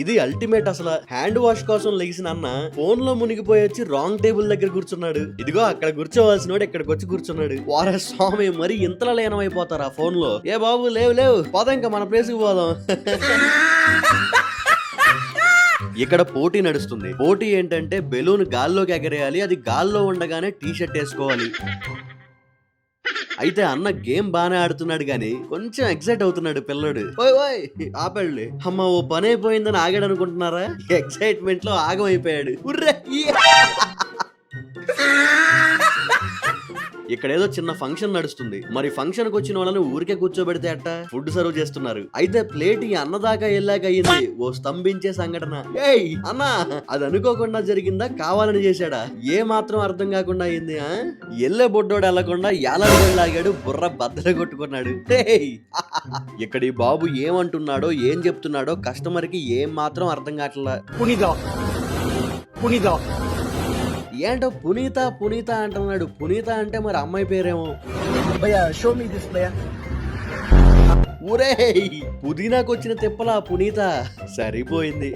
ఇది అల్టిమేట్ అసలు. Hand wash కోసం లెగిసిన అన్న ఫోన్ లో మునిగిపోయి వచ్చి రాంగ్ టేబుల్ దగ్గర కూర్చున్నాడు. ఇదిగో అక్కడ కూర్చోవలసిన వాడు ఇక్కడికి వచ్చి కూర్చున్నాడు. వార స్వామి మరి ఇంతలా లీనమైపోతారు ఆ ఫోన్ లో. ఏ బాబు లేవు పోదాం, ఇంకా మన ప్లేస్ కి పోదాం. ఇక్కడ పోటీ నడుస్తుంది. పోటీ ఏంటంటే బెలూన్ గాల్లోకి ఎగరేయాలి, అది గాల్లో ఉండగానే టీ షర్ట్ వేసుకోవాలి. అయితే అన్న గేమ్ బానే ఆడుతున్నాడు గాని కొంచెం ఎక్సైట్ అవుతున్నాడు పిల్లడు. ఓయ్ ఆపండి అమ్మ, ఓ పని అయిపోయిందని ఆగాడు అనుకుంటున్నారా? ఎక్సైట్మెంట్ లో ఆగమైపోయాడు. ఇక్కడ ఏదో చిన్న ఫంక్షన్ నడుస్తుంది. మరి ఫంక్షన్ కు వచ్చిన వాళ్ళని ఊరికే కూర్చోబెడితే అట్ట ఫుడ్ సర్వ్ చేస్తున్నారు. అయితే ప్లేట్ ఈ అన్న దాకా వెళ్ళాక అయ్యింది ఓ స్తంభించే సంఘటన. ఏయ్ అన్నా, అది అనుకోకుండా జరిగిందా కావాలని చేశాడా? ఏ మాత్రం అర్థం కాకుండా అయింది. ఎల్లే బొడ్డోడు వెళ్లకుండా యాలాడు లాగాడు, బుర్ర బద్దలు కొట్టుకున్నాడు. ఇక్కడ ఈ బాబు ఏమంటున్నాడో ఏం చెప్తున్నాడో కస్టమర్ కి ఏం మాత్రం అర్థం కావట్లా. ఏంటో పునీత పునీత అంటున్నాడు. పునీత అంటే మరి అమ్మాయి పేరేమో. ఊరే పుదీనాకు వచ్చిన తిప్పలా పునీత సరిపోయింది.